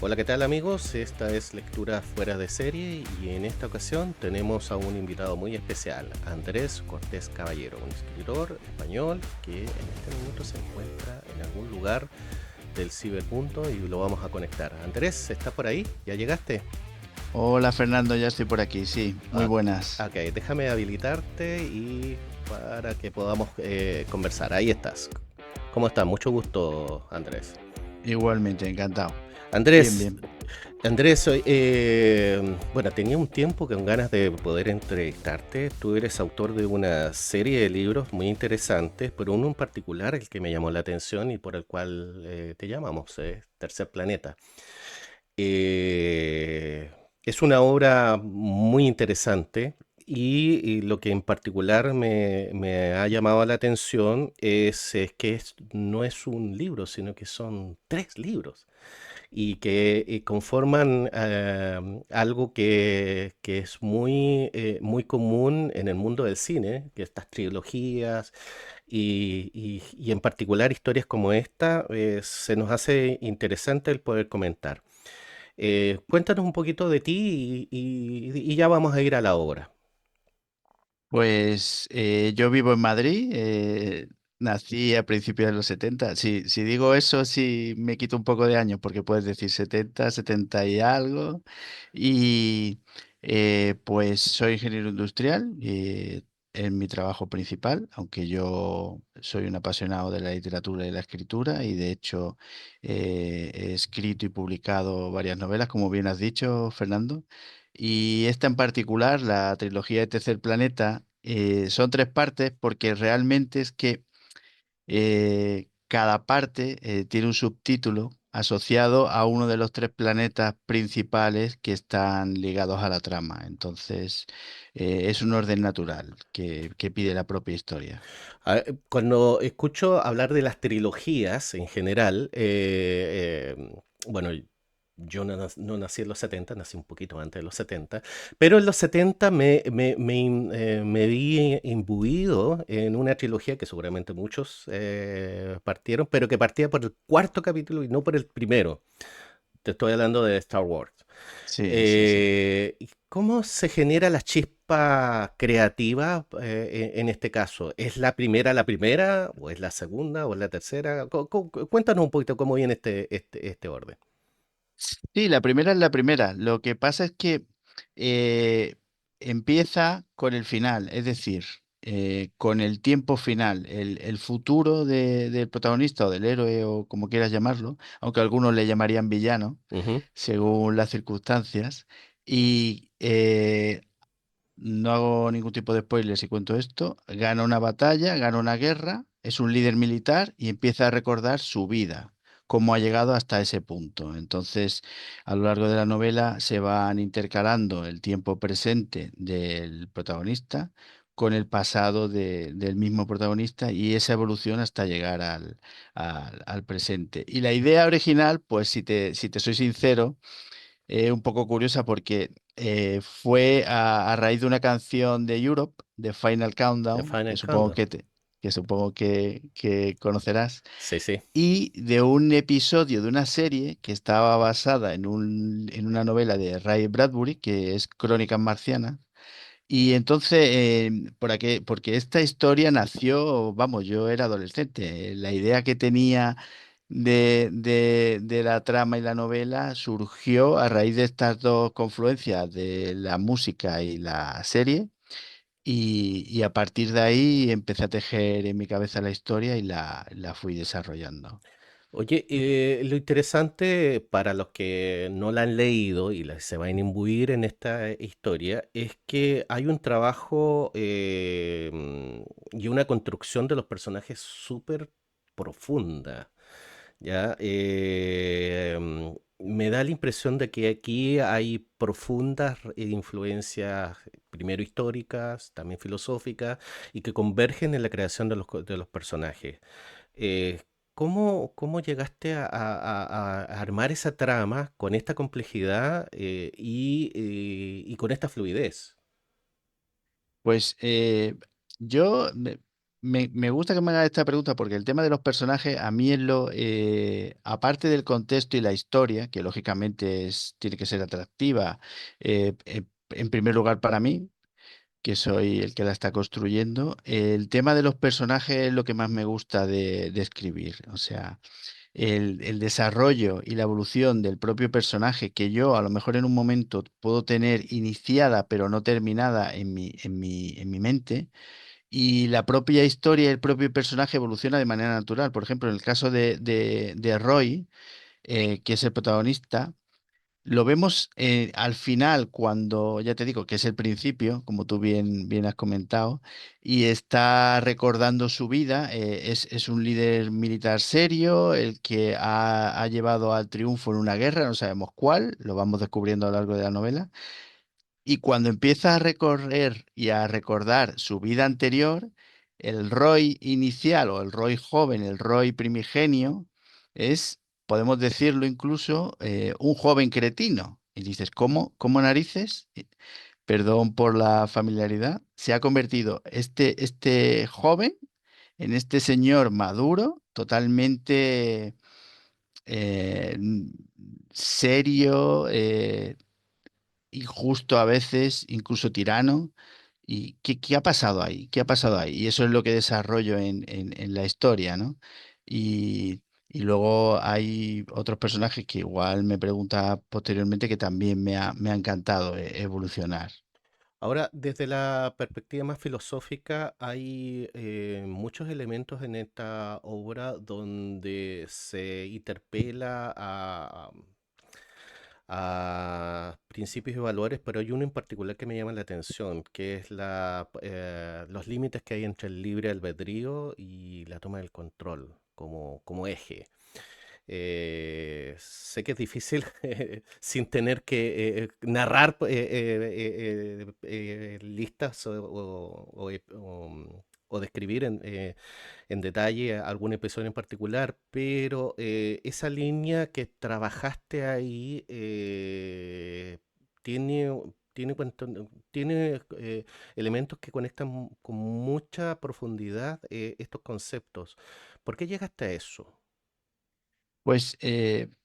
Hola, ¿qué tal amigos? Esta es Lectura Fuera de Serie y en esta ocasión tenemos a un invitado muy especial, Andrés Cortés Caballero, un escritor español que en este momento se encuentra en algún lugar del cibermundo y lo vamos a conectar. Andrés, ¿estás por ahí? ¿Ya llegaste? Hola Fernando, ya estoy por aquí, sí, muy Ah, buenas. ok, déjame habilitarte y para que podamos conversar. Ahí estás. ¿Cómo estás? Mucho gusto, Andrés. Igualmente, encantado. Bien, Andrés, bien. Andrés, bueno, tenía un tiempo con ganas de poder entrevistarte. Tú eres autor de una serie de libros muy interesantes, pero uno en particular el que me llamó la atención y por el cual te llamamos, Tercer Planeta. Eh, es una obra muy interesante y lo que en particular me ha llamado la atención es que no es un libro, sino que son tres libros y que conforman algo que es muy común en el mundo del cine, que estas trilogías y en particular historias como esta, se nos hace interesante el poder comentar. Cuéntanos un poquito de ti y ya vamos a ir a la obra. Pues yo vivo en Madrid, nací a principios de los 70. Si digo eso, sí me quito un poco de años, porque puedes decir 70, 70 y algo. Y pues soy ingeniero industrial en mi trabajo principal, aunque yo soy un apasionado de la literatura y la escritura, y de hecho he escrito y publicado varias novelas, como bien has dicho, Fernando. Y esta en particular, la trilogía de Tercer Planeta, son tres partes porque realmente es que cada parte tiene un subtítulo asociado a uno de los tres planetas principales que están ligados a la trama. Entonces, es un orden natural que pide la propia historia. Cuando escucho hablar de las trilogías en general, bueno, yo no nací en los 70, nací un poquito antes de los 70, pero en los 70 me vi imbuido en una trilogía que seguramente muchos partieron, pero que partía por el cuarto capítulo y no por el primero. Te estoy hablando de Star Wars. Sí, sí, sí. ¿Y cómo se genera la chispa creativa en este caso? ¿Es la primera, o es la segunda, o es la tercera? Cuéntanos un poquito cómo viene este orden. Sí, la primera es la primera. Lo que pasa es que eh, empieza con el final, es decir, con el tiempo final, el futuro del protagonista o del héroe o como quieras llamarlo, aunque algunos le llamarían villano, Ujú. según las circunstancias. Y no hago ningún tipo de spoiler si cuento esto. Gana una batalla, gana una guerra, es un líder militar y empieza a recordar su vida, cómo ha llegado hasta ese punto. Entonces, a lo largo de la novela se van intercalando el tiempo presente del protagonista con el pasado del mismo protagonista y esa evolución hasta llegar al presente. Y la idea original, pues si te soy sincero, un poco curiosa porque fue a raíz de una canción de Europe, de Final The Countdown, Final Countdown. que supongo que conocerás, Sí, sí. y de un episodio de una serie que estaba basada en una novela de Ray Bradbury, que es Crónicas Marcianas. Y entonces, porque esta historia nació, vamos, yo era adolescente. La idea que tenía de la trama y la novela surgió a raíz de estas dos confluencias de la música y la serie. Y a partir de ahí empecé a tejer en mi cabeza la historia y la fui desarrollando. Oye, lo interesante para los que no la han leído y se van a imbuir en esta historia es que hay un trabajo y una construcción de los personajes súper profunda. ¿Ya? Me da la impresión de que aquí hay profundas influencias, primero históricas, también filosóficas, y que convergen en la creación de de los personajes. Eh, ¿Cómo llegaste a armar esa trama con esta complejidad y con esta fluidez? Pues yo. me gusta que me hagas esta pregunta porque el tema de los personajes a mí es aparte del contexto y la historia, que lógicamente tiene que ser atractiva, en primer lugar para mí, que soy el que la está construyendo, el tema de los personajes es lo que más me gusta de escribir. O sea, el desarrollo y la evolución del propio personaje que yo a lo mejor en un momento puedo tener iniciada pero no terminada en mi mente. Y la propia historia y el propio personaje evoluciona de manera natural. Por ejemplo, en el caso de Roy, que es el protagonista, lo vemos al final, cuando, ya te digo, que es el principio, como tú bien has comentado, y está recordando su vida. Es un líder militar serio, el que ha llevado al triunfo en una guerra, no sabemos cuál, lo vamos descubriendo a lo largo de la novela. Y cuando empieza a recorrer y a recordar su vida anterior, el Roy inicial o el Roy joven, el Roy primigenio, es, podemos decirlo incluso, un joven cretino. Y dices, ¿cómo narices? Perdón por la familiaridad, se ha convertido este joven en este señor maduro, totalmente eh, serio, injusto a veces, incluso tirano. ¿Y qué ha pasado ahí? ¿Qué ha pasado ahí? Y eso es lo que desarrollo en la historia, ¿no? Y luego hay otros personajes que igual me pregunta posteriormente que también me ha encantado evolucionar. Ahora, desde la perspectiva más filosófica, hay muchos elementos en esta obra donde se interpela a principios y valores, pero hay uno en particular que me llama la atención, que es los límites que hay entre el libre albedrío y la toma del control como eje. Sé que es difícil sin tener que narrar listas o describir en detalle algún episodio en particular, pero esa línea que trabajaste ahí tiene, tiene elementos que conectan con mucha profundidad estos conceptos. ¿Por qué llegaste a eso? Pues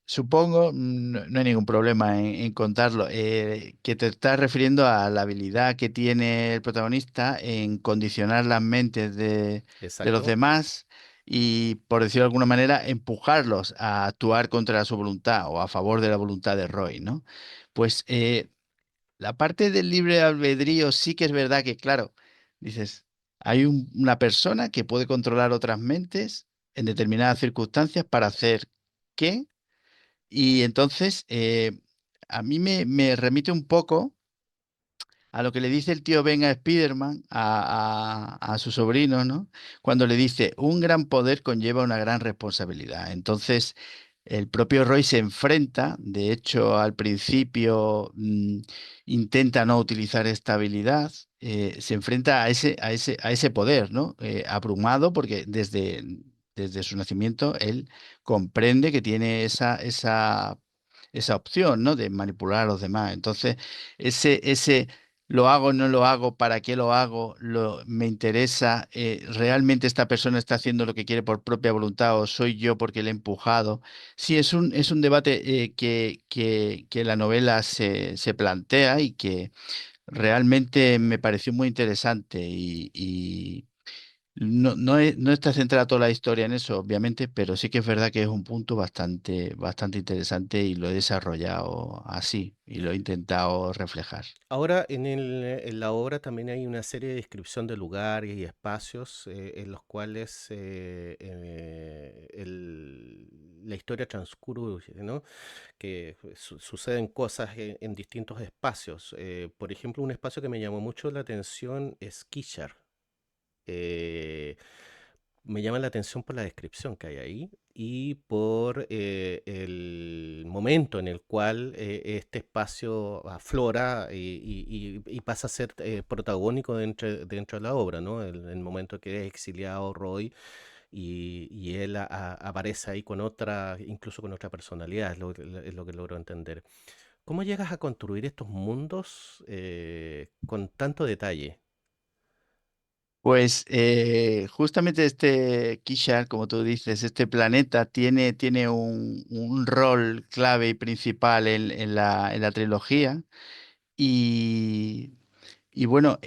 supongo, no hay ningún problema en contarlo, que te estás refiriendo a la habilidad que tiene el protagonista en condicionar las mentes de los Exacto. demás y, por decirlo de alguna manera, empujarlos a actuar contra su voluntad o a favor de la voluntad de Roy, ¿no? Pues la parte del libre albedrío sí que es verdad que, claro, dices, hay una persona que puede controlar otras mentes en determinadas circunstancias para hacer qué. Y entonces, a mí me remite un poco a lo que le dice el tío Ben a Spiderman, a su sobrino, ¿no? Cuando le dice, un gran poder conlleva una gran responsabilidad. Entonces, el propio Roy se enfrenta, de hecho, al principio intenta no utilizar esta habilidad, se enfrenta a ese poder, ¿no? Abrumado porque desde su nacimiento él comprende que tiene esa opción, ¿no? De manipular a los demás. Entonces, ese lo hago, no lo hago, ¿para qué lo hago? Me interesa, ¿realmente esta persona está haciendo lo que quiere por propia voluntad o soy yo porque le he empujado? Sí, es un debate que la novela se plantea y que realmente me pareció muy interesante y no está centrada toda la historia en eso, obviamente, pero sí que es verdad que es un punto bastante interesante y lo he desarrollado así y lo he intentado reflejar. Ahora, en la obra también hay una serie de descripción de lugares y espacios en los cuales la historia transcurre, ¿no? Que suceden cosas en distintos espacios. Por ejemplo, un espacio que me llamó mucho la atención es Kishar. Eh, Me llama la atención por la descripción que hay ahí y por el momento en el cual este espacio aflora y pasa a ser protagónico dentro de la obra, ¿no? El momento que es exiliado Roy y él aparece ahí con otra, incluso con otra personalidad, es lo que logro entender. ¿Cómo llegas a construir estos mundos con tanto detalle? Pues justamente este Kishar, como tú dices, este planeta tiene un rol clave y principal en la trilogía. Y, y bueno,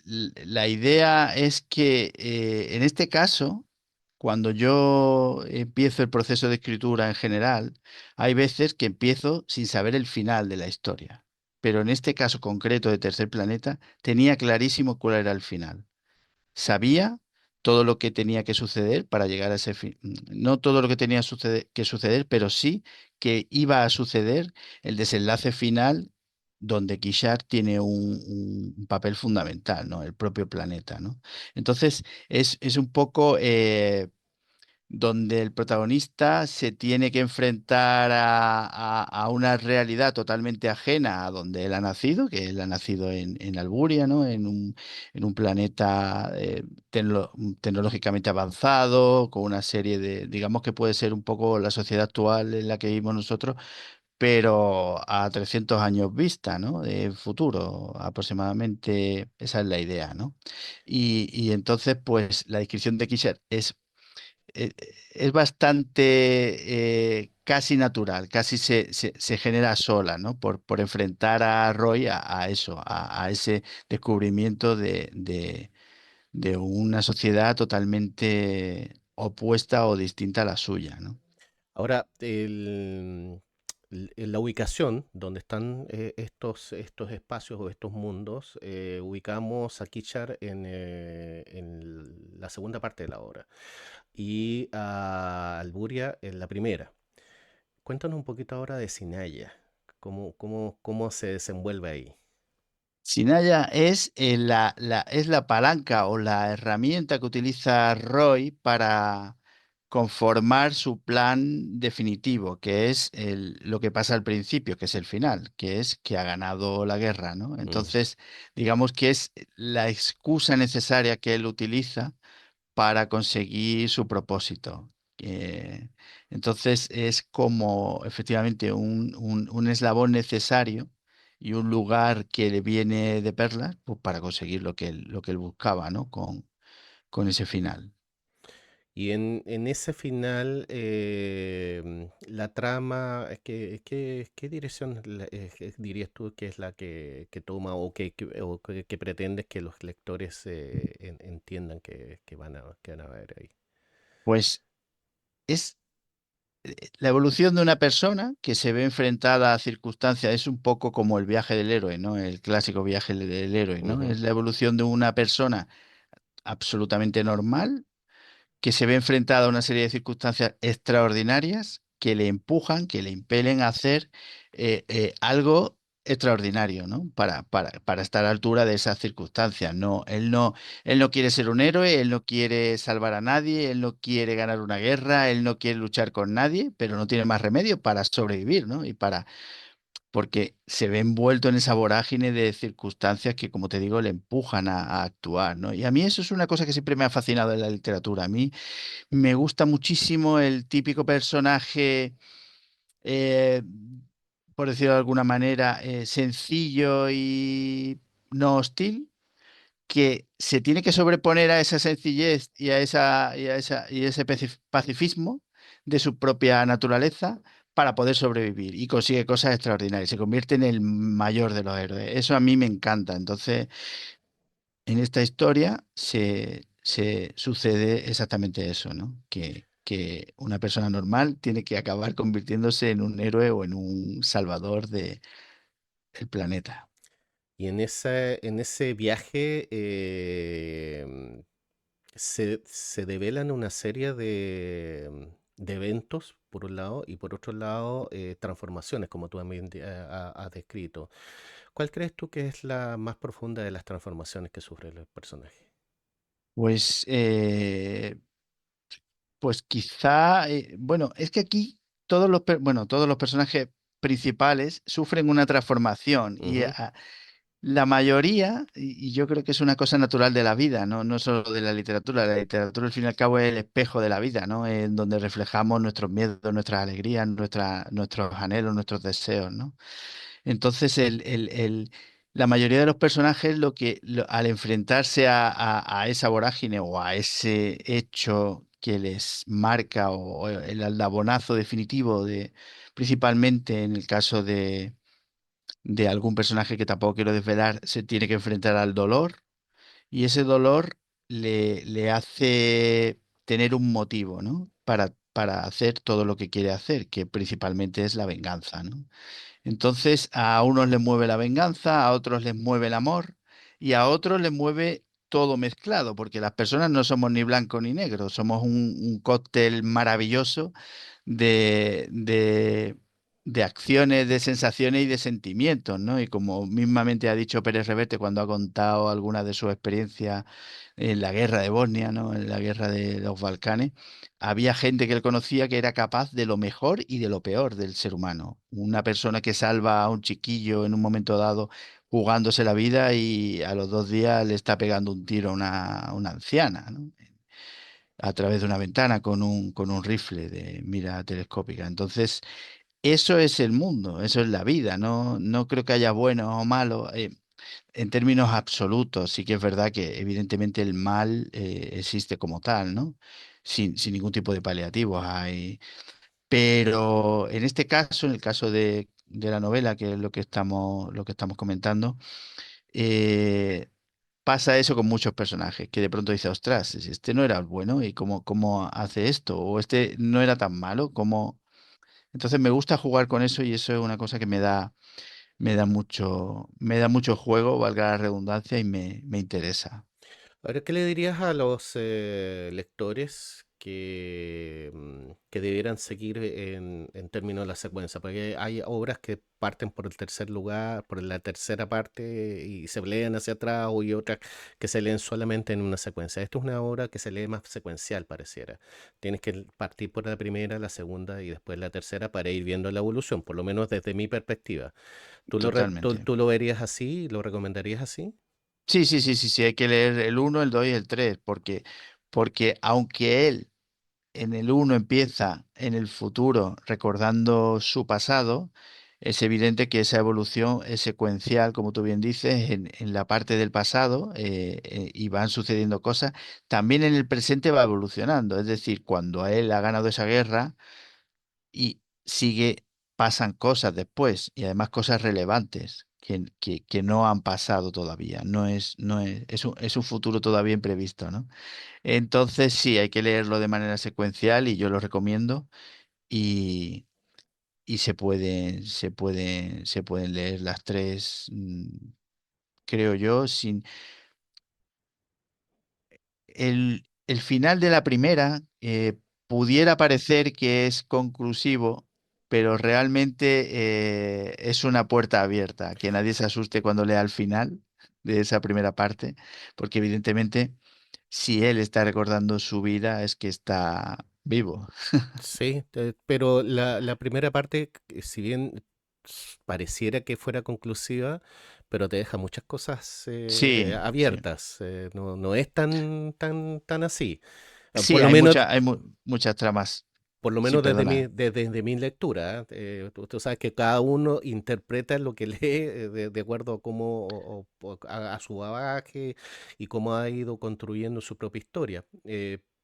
la idea es que en este caso, cuando yo empiezo el proceso de escritura en general, hay veces que empiezo sin saber el final de la historia. Pero en este caso concreto de Tercer Planeta, tenía clarísimo cuál era el final. Sabía todo lo que tenía que suceder para llegar a ese fin. No todo lo que tenía que suceder, pero sí que iba a suceder el desenlace final donde Kishar tiene un papel fundamental, ¿no? El propio planeta, ¿no? Entonces, es un poco donde el protagonista se tiene que enfrentar a una realidad totalmente ajena a donde él ha nacido, que él ha nacido en Alburia, ¿no? En un planeta tecnológicamente avanzado, con una serie de, digamos que puede ser un poco la sociedad actual en la que vivimos nosotros, pero a 300 años vista, ¿no? De futuro, aproximadamente, esa es la idea, ¿no? Y entonces, pues, la descripción de Kisser es bastante casi natural, casi se genera sola, ¿no? Por enfrentar a Roy a eso, a ese descubrimiento de una sociedad totalmente opuesta o distinta a la suya, ¿no? Ahora, la ubicación donde están estos espacios o estos mundos, ubicamos a Kichar en la segunda parte de la obra y a Alburia en la primera. Cuéntanos un poquito ahora de Sinaya, cómo se desenvuelve ahí. Sinaya es la palanca o la herramienta que utiliza Roy para conformar su plan definitivo, que es lo que pasa al principio, que es el final, que es que ha ganado la guerra, ¿no? Mm. Entonces, digamos que es la excusa necesaria que él utiliza para conseguir su propósito. Eh, entonces es como efectivamente un eslabón necesario y un lugar que le viene de perlas pues, para conseguir lo que él buscaba, ¿no? Con ese final. Y en ese final, la trama, ¿qué dirección dirías tú que es la que toma o que pretendes que los lectores entiendan que van a ver ahí? Pues es la evolución de una persona que se ve enfrentada a circunstancias, es un poco como el viaje del héroe, ¿no? El clásico viaje del héroe, ¿no? Ujú. Es la evolución de una persona absolutamente normal que se ve enfrentada a una serie de circunstancias extraordinarias que le empujan, que le impelen a hacer algo extraordinario, ¿no? Para estar a la altura de esas circunstancias. No, él no quiere ser un héroe, él no quiere salvar a nadie, él no quiere ganar una guerra, él no quiere luchar con nadie, pero no tiene más remedio para sobrevivir, ¿no? Porque se ve envuelto en esa vorágine de circunstancias que, como te digo, le empujan a actuar, ¿no? Y a mí eso es una cosa que siempre me ha fascinado en la literatura. A mí me gusta muchísimo el típico personaje, eh, por decirlo de alguna manera, sencillo y no hostil, que se tiene que sobreponer a esa sencillez y a ese pacifismo de su propia naturaleza para poder sobrevivir y consigue cosas extraordinarias. Se convierte en el mayor de los héroes. Eso a mí me encanta. Entonces, en esta historia se sucede exactamente eso, ¿no? Que una persona normal tiene que acabar convirtiéndose en un héroe o en un salvador del planeta. Y en ese viaje se develan una serie de eventos, por un lado, y por otro lado, transformaciones, como tú también has descrito. ¿Cuál crees tú que es la más profunda de las transformaciones que sufre el personaje? Pues, pues quizá, bueno, es que aquí todos los personajes principales sufren una transformación y Ujú. la mayoría, y yo creo que es una cosa natural de la vida, ¿no? No solo de la literatura. La literatura, al fin y al cabo, es el espejo de la vida, ¿no? En donde reflejamos nuestros miedos, nuestras alegrías, nuestros anhelos, nuestros deseos, ¿no? Entonces, la mayoría de los personajes al enfrentarse a esa vorágine o a ese hecho que les marca o el aldabonazo definitivo de, principalmente en el caso de algún personaje que tampoco quiero desvelar, se tiene que enfrentar al dolor y ese dolor le hace tener un motivo, ¿no? Para hacer todo lo que quiere hacer, que principalmente es la venganza, ¿no? Entonces, a unos les mueve la venganza, a otros les mueve el amor y a otros les mueve todo mezclado, porque las personas no somos ni blanco ni negro, somos un cóctel maravilloso de, de, de acciones, de sensaciones y de sentimientos, ¿no? Y como mismamente ha dicho Pérez Reverte cuando ha contado algunas de sus experiencias en la guerra de Bosnia, ¿no? En la guerra de los Balcanes, había gente que él conocía que era capaz de lo mejor y de lo peor del ser humano. Una persona que salva a un chiquillo en un momento dado jugándose la vida y a los 2 días le está pegando un tiro a una anciana, ¿no? A través de una ventana con un rifle de mira telescópica. Entonces, eso es el mundo, eso es la vida, no, no creo que haya buenos o malos. En términos absolutos, sí que es verdad que evidentemente el mal existe como tal, ¿no? Sin ningún tipo de paliativos hay. Pero en este caso, en el caso de la novela, que es lo que estamos comentando, eh, pasa eso con muchos personajes, que de pronto dice, ostras, si este no era el bueno, ¿y cómo hace esto? O este no era tan malo, ¿cómo? Entonces me gusta jugar con eso y eso es una cosa que me da mucho juego, valga la redundancia, y me interesa. Ahora, ¿qué le dirías a los lectores que debieran seguir en términos de la secuencia? Porque hay obras que parten por el tercer lugar, por la tercera parte y se leen hacia atrás, o y otras que se leen solamente en una secuencia. Esto es una obra que se lee más secuencial, pareciera. Tienes que partir por la primera, la segunda y después la tercera para ir viendo la evolución, por lo menos desde mi perspectiva. Totalmente. ¿Tú lo verías así? ¿Lo recomendarías así? Sí, sí, sí, sí, sí, hay que leer el uno, el 2 y el 3 porque aunque él en el uno empieza en el futuro recordando su pasado, es evidente que esa evolución es secuencial, como tú bien dices, en la parte del pasado y van sucediendo cosas. También en el presente va evolucionando, es decir, cuando él ha ganado esa guerra y pasan cosas después y además cosas relevantes que no han pasado todavía. Es un futuro todavía imprevisto, ¿no? Entonces sí, hay que leerlo de manera secuencial y yo lo recomiendo y, y se pueden leer las tres, creo yo, sin el final de la primera pudiera parecer que es conclusivo, pero realmente es una puerta abierta, que nadie se asuste cuando lea el final de esa primera parte, porque evidentemente si él está recordando su vida es que está vivo. Sí, pero la primera parte, si bien pareciera que fuera conclusiva, pero te deja muchas cosas Sí, sí. abiertas. No es tan así. Sí, hay muchas tramas. Por lo Sí, menos perdona. desde mi lectura. Tú sabes que cada uno interpreta lo que lee de acuerdo a cómo, a su bagaje y cómo ha ido construyendo su propia historia.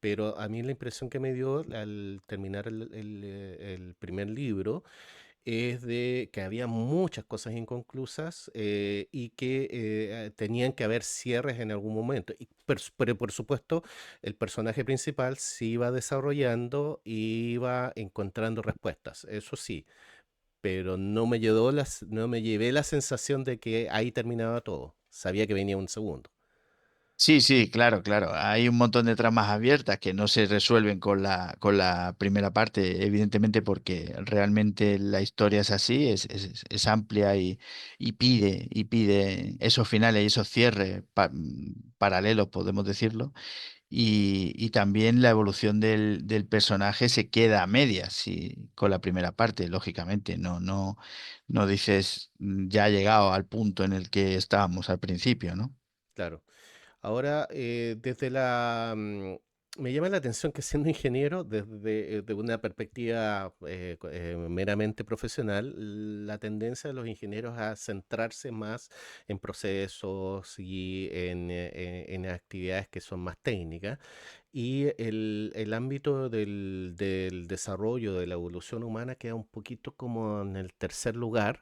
Pero a mí la impresión que me dio al terminar el primer libro es de que había muchas cosas inconclusas y que tenían que haber cierres en algún momento. Pero por supuesto, el personaje principal se iba desarrollando y iba encontrando respuestas, eso sí, pero no me llevé la sensación de que ahí terminaba todo. Sabía que venía un segundo. Sí, sí, claro, claro. Hay un montón de tramas abiertas que no se resuelven con la primera parte, evidentemente porque realmente la historia es así, es amplia y pide esos finales y esos cierres paralelos, podemos decirlo. Y también la evolución del personaje se queda a medias con la primera parte, lógicamente. No dices ya ha llegado al punto en el que estábamos al principio, ¿no? Claro. Ahora, desde la Me llama la atención que siendo ingeniero, de una perspectiva meramente profesional, la tendencia de los ingenieros a centrarse más en procesos y en actividades que son más técnicas. Y el ámbito del desarrollo, de la evolución humana queda un poquito como en el tercer lugar,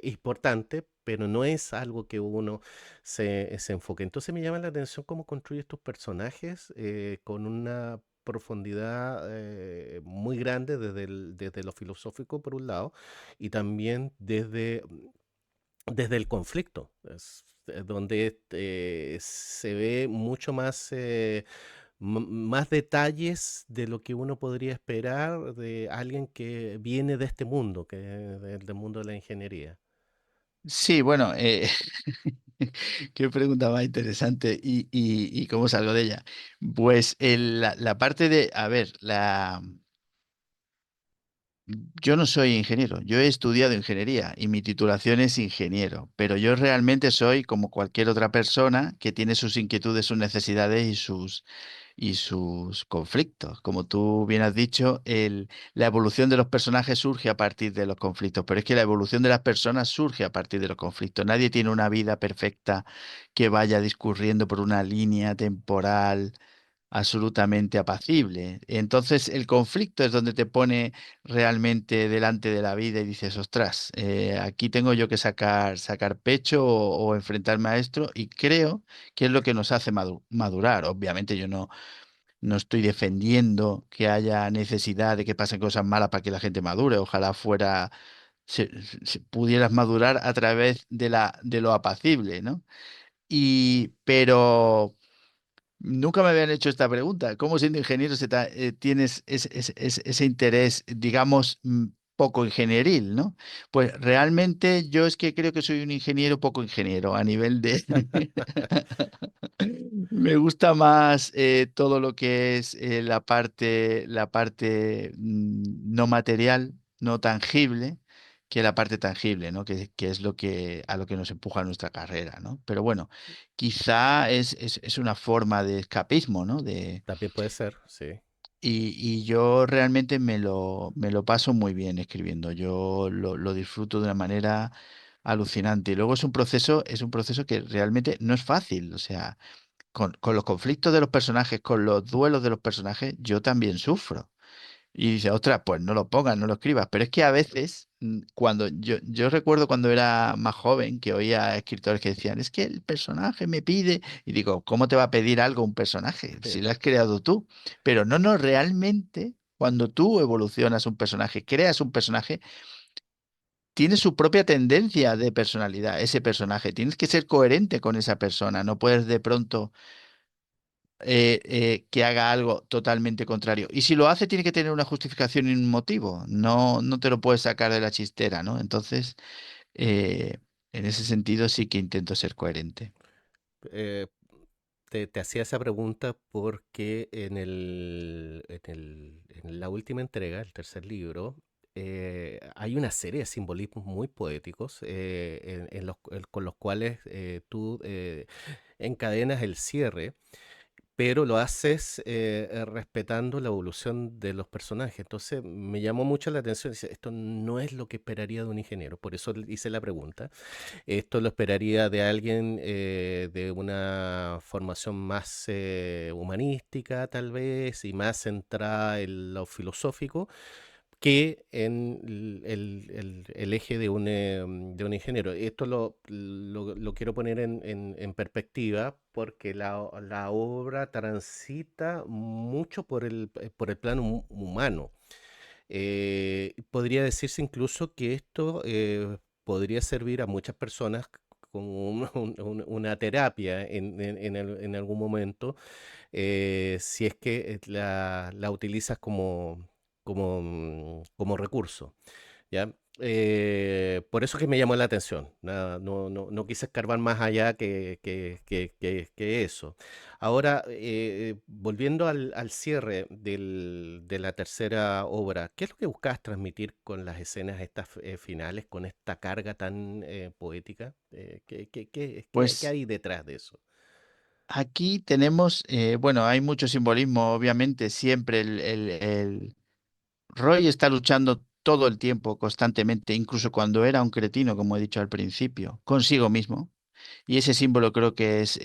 importante, pero no es algo que uno se enfoque. Entonces me llama la atención cómo construyes tus personajes con una profundidad muy grande desde lo filosófico por un lado y también desde el conflicto, donde se ve mucho más, más detalles de lo que uno podría esperar de alguien que viene de este mundo, del mundo de la ingeniería. Sí, bueno, qué pregunta más interesante y cómo salgo de ella. Pues la parte de, a ver, yo no soy ingeniero, yo he estudiado ingeniería y mi titulación es ingeniero, pero yo realmente soy como cualquier otra persona que tiene sus inquietudes, sus necesidades y sus conflictos. Como tú bien has dicho, la evolución de los personajes surge a partir de los conflictos, pero es que la evolución de las personas surge a partir de los conflictos. Nadie tiene una vida perfecta que vaya discurriendo por una línea temporal absolutamente apacible. Entonces, el conflicto es donde te pone realmente delante de la vida y dices, ostras, aquí tengo yo que sacar pecho o enfrentarme a esto y creo que es lo que nos hace madurar. Obviamente yo no estoy defendiendo que haya necesidad de que pasen cosas malas para que la gente madure. Ojalá fuera, pudieras madurar a través de lo apacible, ¿no? Pero nunca me habían hecho esta pregunta. ¿Cómo siendo ingeniero tienes ese interés, digamos, poco ingenieril, ¿no? Pues realmente yo es que creo que soy un ingeniero poco ingeniero a nivel de... Me gusta más todo lo que es la parte no material, no tangible, que la parte tangible, ¿no? Que es a lo que nos empuja nuestra carrera, ¿no? Pero bueno, quizá es una forma de escapismo, ¿no? También puede ser, sí. Y yo realmente me lo paso muy bien escribiendo. Yo lo disfruto de una manera alucinante. Y luego es un proceso que realmente no es fácil. O sea, con los conflictos de los personajes, con los duelos de los personajes, yo también sufro. Y dice, ostras, pues no lo pongas, no lo escribas. Pero es que a veces, cuando yo recuerdo cuando era más joven, que oía escritores que decían, es que el personaje me pide. Y digo, ¿cómo te va a pedir algo un personaje si lo has creado tú? Pero no, no, realmente, cuando tú evolucionas un personaje, creas un personaje, tiene su propia tendencia de personalidad, ese personaje. Tienes que ser coherente con esa persona. No puedes de pronto que haga algo totalmente contrario. Y si lo hace, tiene que tener una justificación y un motivo. No, no te lo puedes sacar de la chistera, ¿no? Entonces, eh, en ese sentido sí que intento ser coherente. Eh, te hacía esa pregunta porque en la última entrega, el tercer libro, hay una serie de simbolismos muy poéticos con los cuales tú encadenas el cierre, pero lo haces respetando la evolución de los personajes. Entonces me llamó mucho la atención. Dice, esto no es lo que esperaría de un ingeniero, por eso le hice la pregunta. Esto lo esperaría de alguien de una formación más humanística, tal vez, y más centrada en lo filosófico, que en el eje de un ingeniero. Esto lo quiero poner en perspectiva porque la obra transita mucho por el plano humano. Podría decirse incluso que esto podría servir a muchas personas como una terapia en algún momento, si es que la utilizas como recurso. ¿Ya? Por eso que me llamó la atención. No quise escarbar más allá que eso. Ahora, volviendo al cierre de la tercera obra, ¿qué es lo que buscabas transmitir con las escenas estas finales, con esta carga tan poética? ¿Qué Pues hay detrás de eso? Aquí tenemos, bueno, hay mucho simbolismo, obviamente, siempre el Roy está luchando todo el tiempo, constantemente, incluso cuando era un cretino, como he dicho al principio, consigo mismo. Y ese símbolo creo que es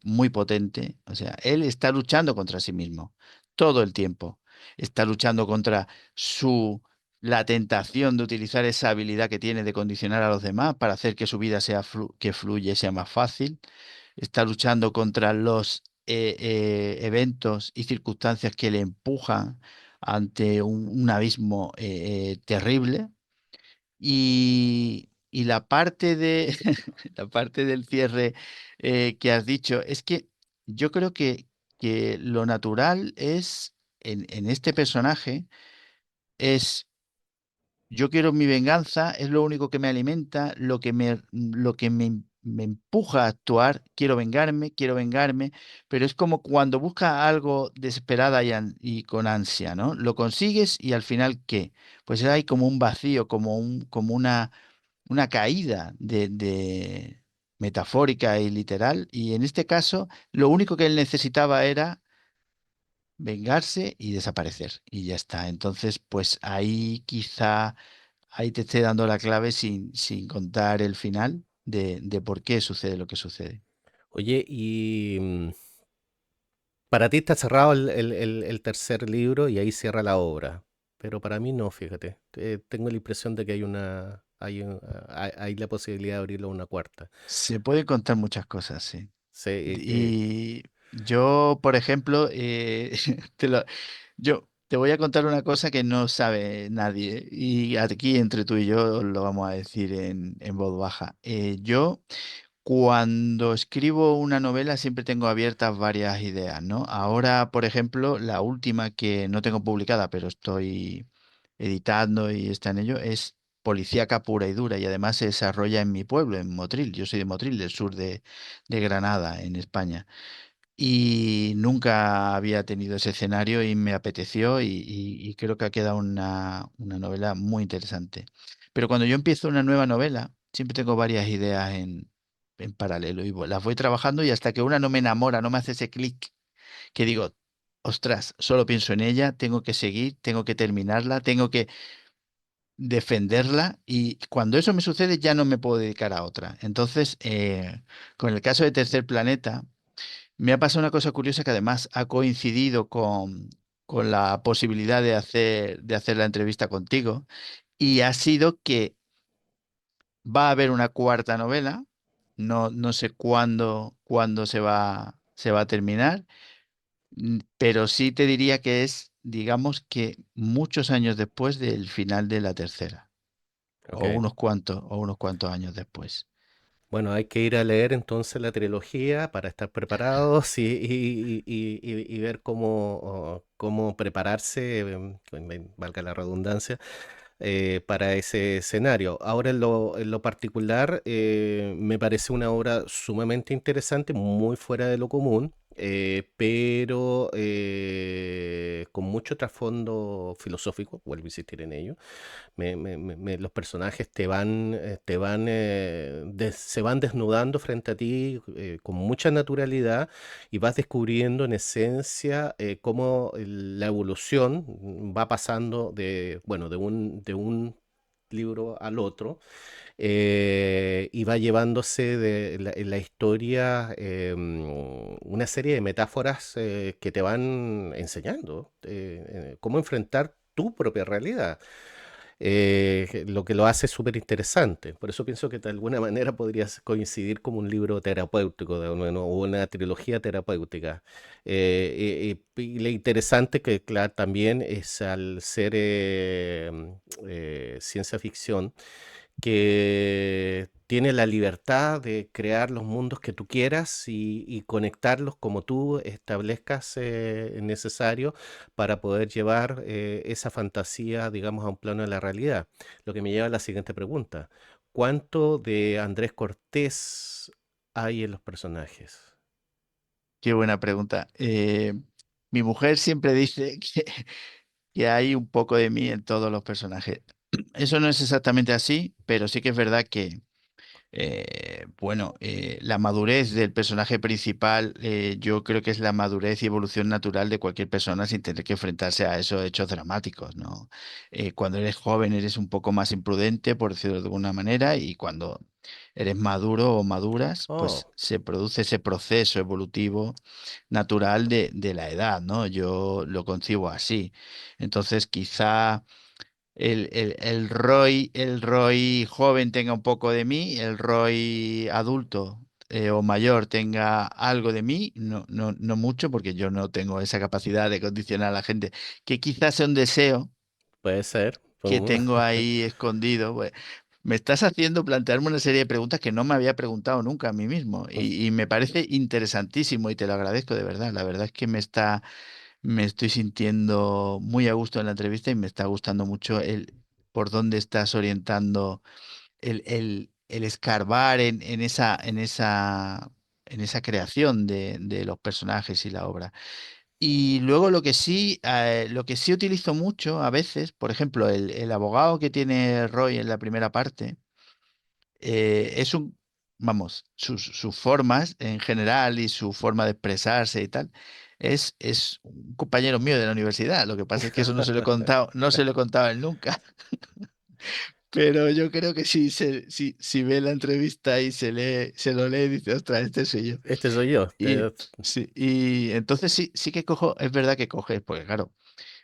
muy potente. O sea, él está luchando contra sí mismo todo el tiempo. Está luchando contra su la tentación de utilizar esa habilidad que tiene de condicionar a los demás para hacer que su vida sea que fluye, sea más fácil. Está luchando contra los eventos y circunstancias que le empujan ante un abismo terrible. Y la parte de la parte del cierre que has dicho es que yo creo que lo natural es en este personaje es yo quiero mi venganza, es lo único que me alimenta, me empuja a actuar, quiero vengarme, pero es como cuando buscas algo desesperada y con ansia, ¿no? Lo consigues y al final ¿qué? Pues hay como un vacío, como una caída de metafórica y literal, y en este caso lo único que él necesitaba era vengarse y desaparecer, y ya está. Entonces, pues ahí quizá, ahí te esté dando la clave sin contar el final de por qué sucede lo que sucede. Oye, para ti está cerrado el tercer libro y ahí cierra la obra, pero para mí no, fíjate. Tengo la impresión de que hay la posibilidad de abrirlo a una cuarta. Se pueden contar muchas cosas, sí. Sí, Y yo, por ejemplo, te lo, yo te voy a contar una cosa que no sabe nadie y aquí entre tú y yo lo vamos a decir en voz baja. Yo cuando escribo una novela siempre tengo abiertas varias ideas, ¿no? Ahora, por ejemplo, la última que no tengo publicada, pero estoy editando y está en ello, es policíaca pura y dura y además se desarrolla en mi pueblo, en Motril. Yo soy de Motril, del sur de Granada, en España. Y nunca había tenido ese escenario y me apeteció y creo que ha quedado una novela muy interesante. Pero cuando yo empiezo una nueva novela, siempre tengo varias ideas en paralelo y las voy trabajando y hasta que una no me enamora, no me hace ese clic, que digo, ostras, solo pienso en ella, tengo que seguir, tengo que terminarla, tengo que defenderla y cuando eso me sucede ya no me puedo dedicar a otra. Entonces, con el caso de Tercer Planeta, me ha pasado una cosa curiosa que además ha coincidido con la posibilidad de hacer la entrevista contigo y ha sido que va a haber una cuarta novela, no sé cuándo se va a terminar, pero sí te diría que es, digamos que muchos años después del final de la tercera, ok. o unos cuantos años después. Bueno, hay que ir a leer entonces la trilogía para estar preparados y ver cómo prepararse, valga la redundancia, para ese escenario. Ahora, en lo particular, me parece una obra sumamente interesante, muy fuera de lo común, pero con mucho trasfondo filosófico, vuelvo a insistir en ello. Los personajes se van desnudando frente a ti con mucha naturalidad y vas descubriendo en esencia cómo la evolución va pasando bueno, de un libro al otro y va llevándose en la historia una serie de metáforas que te van enseñando cómo enfrentar tu propia realidad, lo que lo hace súper interesante. Por eso pienso que de alguna manera podría coincidir como un libro terapéutico o una trilogía terapéutica. Y lo interesante que claro, también es al ser ciencia ficción, que tiene la libertad de crear los mundos que tú quieras y conectarlos como tú establezcas necesario para poder llevar esa fantasía, digamos, a un plano de la realidad. Lo que me lleva a la siguiente pregunta. ¿Cuánto de Andrés Cortés hay en los personajes? Qué buena pregunta. Mi mujer siempre dice que hay un poco de mí en todos los personajes. Eso no es exactamente así, pero sí que es verdad Bueno, la madurez del personaje principal, yo creo que es la madurez y evolución natural de cualquier persona sin tener que enfrentarse a esos hechos dramáticos, ¿no? Cuando eres joven eres un poco más imprudente, por decirlo de alguna manera, y cuando eres maduro o maduras, pues Oh, se produce ese proceso evolutivo natural de la edad, ¿no? Yo lo concibo así. Entonces, quizá el Roy joven tenga un poco de mí, el Roy adulto o mayor tenga algo de mí, no mucho, porque yo no tengo esa capacidad de condicionar a la gente, que quizás sea un deseo puede ser. que tengo ahí escondido. Pues, me estás haciendo plantearme una serie de preguntas que no me había preguntado nunca a mí mismo y me parece interesantísimo y te lo agradezco de verdad. La verdad es que me estoy sintiendo muy a gusto en la entrevista y me está gustando mucho el por dónde estás orientando el escarbar en esa creación de los personajes y la obra. Y luego lo que sí utilizo mucho a veces, por ejemplo, el abogado que tiene Roy en la primera parte, es un, vamos, sus formas en general y su forma de expresarse y tal, es un compañero mío de la universidad. Lo que pasa es que eso no se lo he contado, no se lo he contado a él nunca. Pero yo creo que si ve la entrevista y se lo lee, dice, ostras, este soy yo. Este soy yo. Y sí, y entonces sí que cojo, es verdad que coges, porque claro,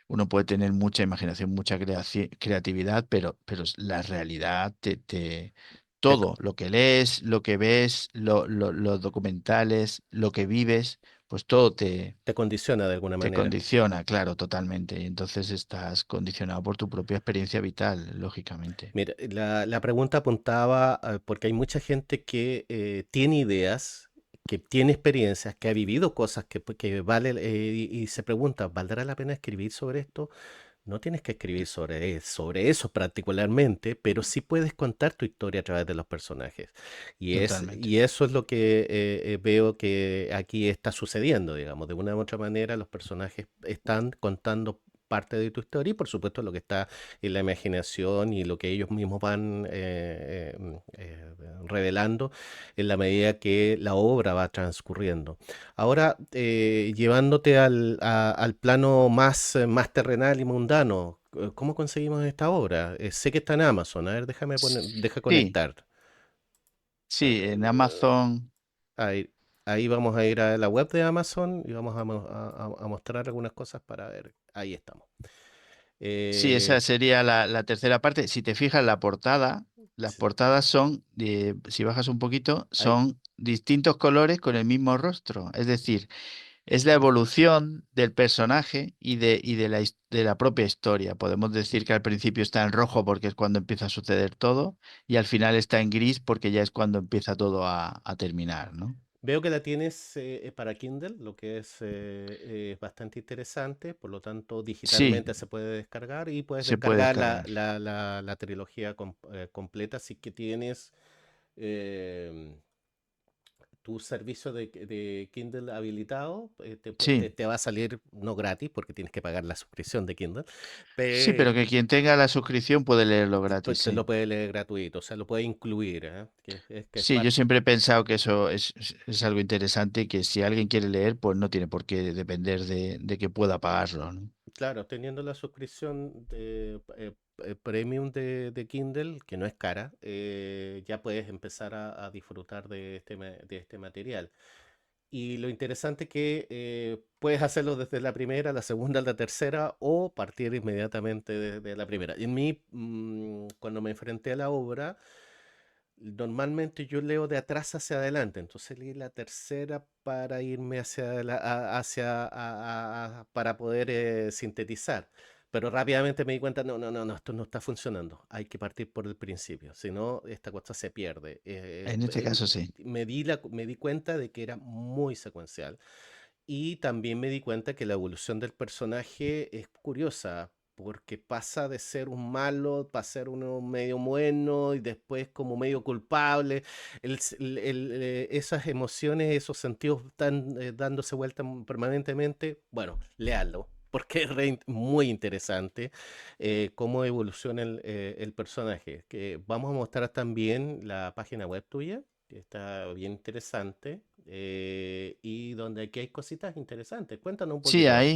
uno puede tener mucha imaginación, mucha creatividad, pero la realidad Te, todo, lo que lees, lo que ves, los documentales, lo que vives, pues todo te condiciona de alguna te manera. condiciona, claro, totalmente. Y entonces estás condicionado por tu propia experiencia vital, lógicamente. Mira, la pregunta apuntaba, porque hay mucha gente que tiene ideas, que tiene experiencias, que ha vivido cosas que vale, y se pregunta, ¿valdrá la pena escribir sobre esto? No tienes que escribir sobre eso particularmente, pero sí puedes contar tu historia a través de los personajes. Totalmente. Y eso es lo que veo que aquí está sucediendo, digamos. De una u otra manera, los personajes están contando parte de tu historia y por supuesto lo que está en la imaginación y lo que ellos mismos van revelando en la medida que la obra va transcurriendo. Ahora, llevándote al plano más terrenal y mundano, ¿cómo conseguimos esta obra? Sé que está en Amazon. A ver, deja Sí, conectar. sí, en Amazon. Ahí, ahí vamos a ir a la web de Amazon y vamos a mostrar algunas cosas para ver. Ahí estamos. Sí, Eh, esa sería la tercera parte. Si te fijas, las sí, portadas son, si bajas un poquito, ahí, son distintos colores con el mismo rostro. Es decir, es la evolución del personaje de la propia historia. Podemos decir que al principio está en rojo porque es cuando empieza a suceder todo y al final está en gris porque ya es cuando empieza todo a terminar, ¿no? veo que la tienes para Kindle, lo que es bastante interesante. Por lo tanto, Sí, digitalmente se puede descargar y puedes se puede descargar descargar. la trilogía completa. Así que tienes eh, tu servicio de Kindle habilitado. Sí. Te va a salir no gratis porque tienes que pagar la suscripción de Kindle, Sí, pero pero que quien tenga la suscripción puede leerlo pues, gratis, te lo sí. puede leer gratuito, o sea, lo puede incluir, que es Sí, yo parte. siempre he pensado que eso es algo interesante y que si alguien quiere leer, pues no tiene por qué depender de que pueda pagarlo, ¿no? Claro, teniendo la suscripción de premium de Kindle, que no es cara, ya puedes empezar a disfrutar de este material. Y lo interesante es que puedes hacerlo desde la primera, la segunda, la tercera o partir inmediatamente desde la primera. En mí, cuando me enfrenté a la obra, normalmente yo leo de atrás hacia adelante, entonces leí la tercera para irme para poder sintetizar. Pero rápidamente me di cuenta, no, esto no está funcionando. Hay que partir por el principio, si no, esta cosa se pierde. En este caso sí. Me di cuenta de que era muy secuencial y también me di cuenta que la evolución del personaje es curiosa, porque pasa de ser un malo, para ser uno medio bueno y después como medio culpable. Esas emociones, esos sentidos están dándose vuelta permanentemente. Bueno, léalo. porque es muy interesante cómo evoluciona el personaje. Que vamos a mostrar también la página web tuya, que está bien interesante, y donde aquí hay cositas interesantes. Cuéntanos un Sí, poquito más.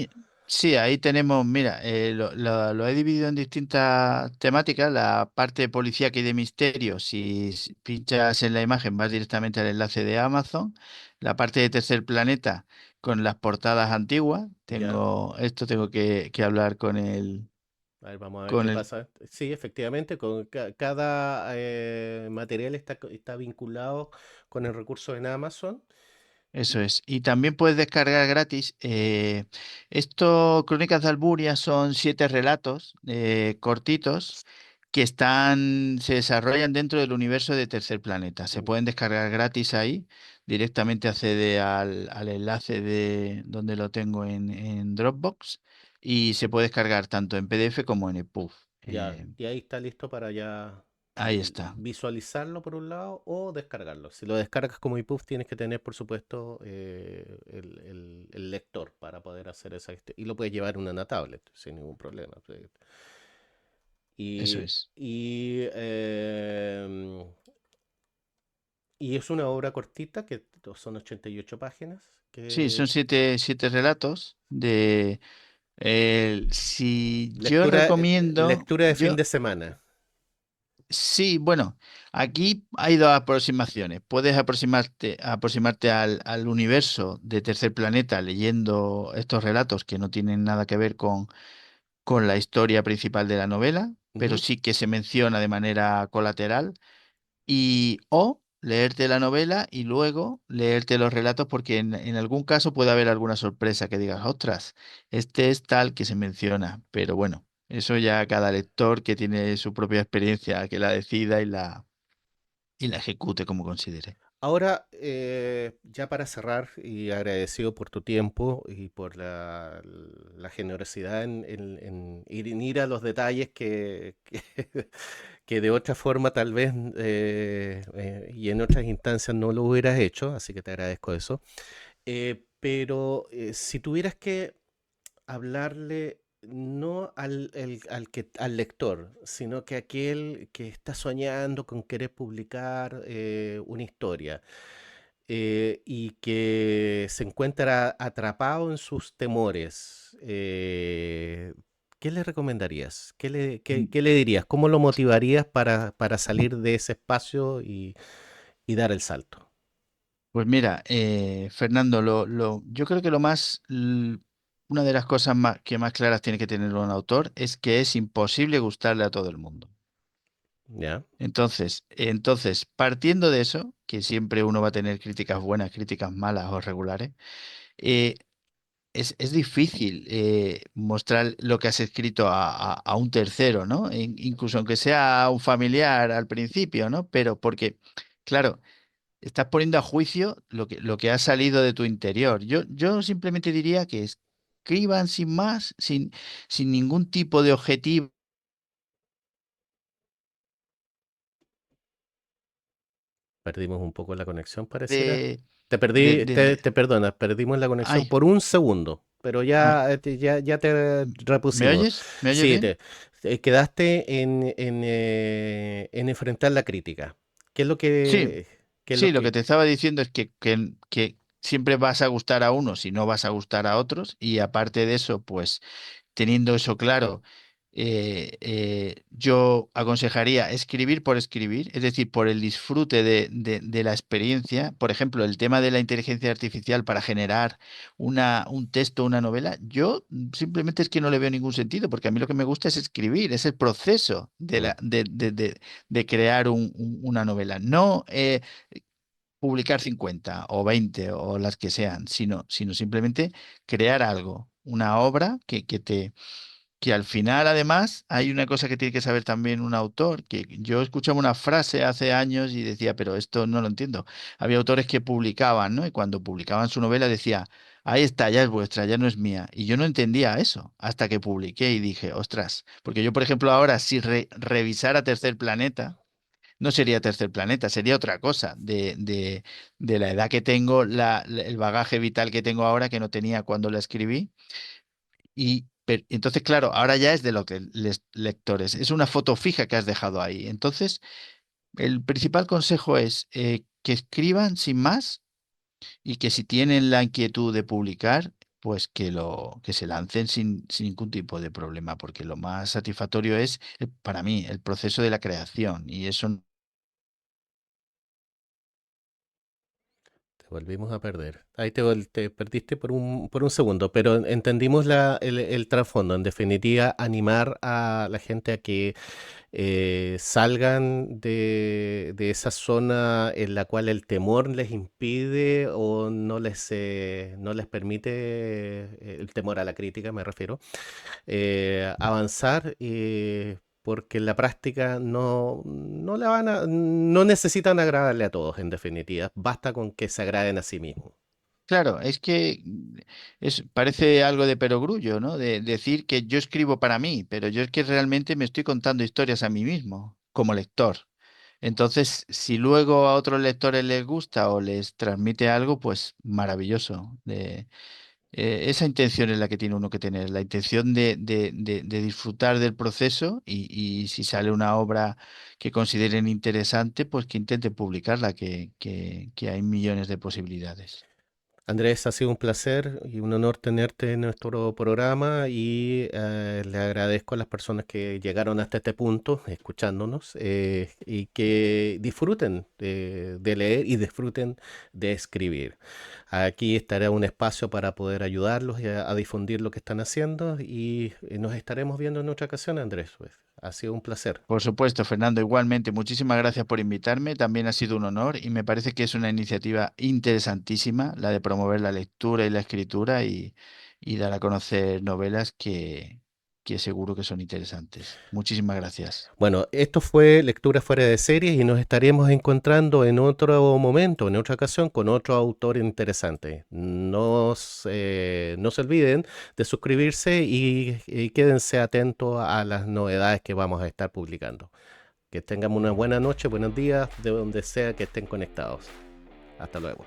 ahí tenemos, mira, lo he dividido en distintas temáticas. La parte de policía y de misterio, si pinchas en la imagen vas directamente al enlace de Amazon. La parte de Tercer Planeta con las portadas antiguas. ¿Ya? Tengo que hablar A ver, vamos a ver con qué el, pasa. Sí, efectivamente, con cada material está vinculado con el recurso en Amazon. Eso es. Y también puedes descargar gratis. Crónicas de Alburia, son 7 relatos cortitos se desarrollan dentro del universo de Tercer Planeta. Se pueden descargar gratis ahí. Directamente accede al enlace de donde lo tengo en Dropbox y se puede descargar tanto en PDF como en EPUB. Ya, y ahí está listo para ya Ahí está. visualizarlo por un lado o descargarlo. Si lo descargas como EPUB tienes que tener, por supuesto, el lector para poder hacer esa gestión. Y lo puedes llevar en una tablet sin ningún problema. Sí. Eso Y, es. y es una obra cortita que son 88 páginas. Sí, son Que siete relatos si yo lectura, recomiendo, lectura de fin de semana. sí, bueno, aquí hay dos aproximaciones. Puedes aproximarte al universo de Tercer Planeta leyendo estos relatos que no tienen nada que ver con la historia principal de la novela, pero Ujú. sí que se menciona de manera colateral. O leerte la novela y luego leerte los relatos, porque en algún caso puede haber alguna sorpresa que digas, ostras, este es tal que se menciona. Pero bueno, eso ya cada lector que tiene su propia experiencia, que la decida y la ejecute como considere. Ahora, ya para cerrar y agradecido por tu tiempo y por la generosidad en ir a los detalles que de otra forma tal vez y en otras instancias no lo hubieras hecho, así que te agradezco eso. Pero si tuvieras que hablarle no al lector, sino que aquel que está soñando con querer publicar una historia y que se encuentra atrapado en sus temores, ¿qué le recomendarías? Mm, ¿Qué le dirías? ¿Cómo lo motivarías para salir de ese espacio y dar el salto? Pues mira, Fernando, yo creo que una de las cosas que más claras tiene que tener un autor es que es imposible gustarle a todo el mundo. ¿Ya? Partiendo de eso, que siempre uno va a tener críticas buenas, críticas malas o regulares, eh, es difícil mostrar lo que has escrito a un tercero, ¿no? Incluso aunque sea un familiar al principio, ¿no? Pero porque, claro, estás poniendo a juicio lo que ha salido de tu interior. Yo simplemente diría que escriban sin más, sin ningún tipo de objetivo Perdimos un poco la conexión, pareciera. de, Te de, perdí, de- de- te perdona, perdimos la conexión ay, por un segundo, pero ay, ya te ¿me repusimos. oyes? ¿Me oyes Sí, bien? quedaste en enfrentar la crítica. ¿Qué es lo Sí, qué es lo sí, lo que que, te estaba diciendo es que siempre vas a gustar a unos y no vas a gustar a otros. Y aparte de eso, pues teniendo eso claro, yo aconsejaría escribir por escribir, es decir, por el disfrute de la experiencia. Por ejemplo, el tema de la inteligencia artificial para generar un texto, una novela, yo simplemente es que no le veo ningún sentido, porque a mí lo que me gusta es escribir, es el proceso mm, de crear una novela. No publicar 50 o 20 o las que sean, sino simplemente crear algo, una obra que al final, además, hay una cosa que tiene que saber también un autor, que yo escuchaba una frase hace años y decía, pero esto no lo entiendo. Había autores que publicaban, ¿no? Y cuando publicaban su novela decía, ahí está, ya es vuestra, ya no es mía. Y yo no entendía eso hasta que publiqué y dije, ostras, porque yo, por ejemplo, ahora si revisara Tercer Planeta, no sería Tercer Planeta, sería otra cosa de la edad que tengo, el bagaje vital que tengo ahora que no tenía cuando la escribí Entonces, claro, ahora ya es de los lectores. Es una foto fija que has dejado ahí. Entonces, el principal consejo es que escriban sin más y que si tienen la inquietud de publicar, pues que se lancen sin ningún tipo de problema, porque lo más satisfactorio es, para mí, el proceso de la creación. Y eso, Te volvimos a perder. Ahí te perdiste por un segundo, pero entendimos el trasfondo. En definitiva, animar a la gente a que salgan de esa zona en la cual el temor les impide o no les permite, el temor a la crítica me refiero, avanzar, porque en la práctica no necesitan agradarle a todos, en definitiva. Basta con que se agraden a sí mismos. claro, es que parece algo de perogrullo, ¿no? De decir que yo escribo para mí, pero yo es que realmente me estoy contando historias a mí mismo, como lector. Entonces, si luego a otros lectores les gusta o les transmite algo, pues maravilloso. Esa intención es la que tiene uno que tener, la intención de disfrutar del proceso y si sale una obra que consideren interesante, pues que intenten publicarla, que hay millones de posibilidades. Andrés, ha sido un placer y un honor tenerte en nuestro programa y le agradezco a las personas que llegaron hasta este punto escuchándonos, y que disfruten de leer y disfruten de escribir. Aquí estará un espacio para poder ayudarlos y a difundir lo que están haciendo y nos estaremos viendo en otra ocasión, Andrés. Pues, ha sido un placer. Por supuesto, Fernando, igualmente, muchísimas gracias por invitarme. También ha sido un honor y me parece que es una iniciativa interesantísima la de promover la lectura y la escritura y dar a conocer novelas que seguro que son interesantes. Muchísimas gracias. Bueno, esto fue Lectura Fuera de Series y nos estaremos encontrando en otro momento, en otra ocasión, con otro autor interesante. No se olviden de suscribirse y quédense atentos a las novedades que vamos a estar publicando. Que tengan una buena noche, buenos días, de donde sea que estén conectados. Hasta luego.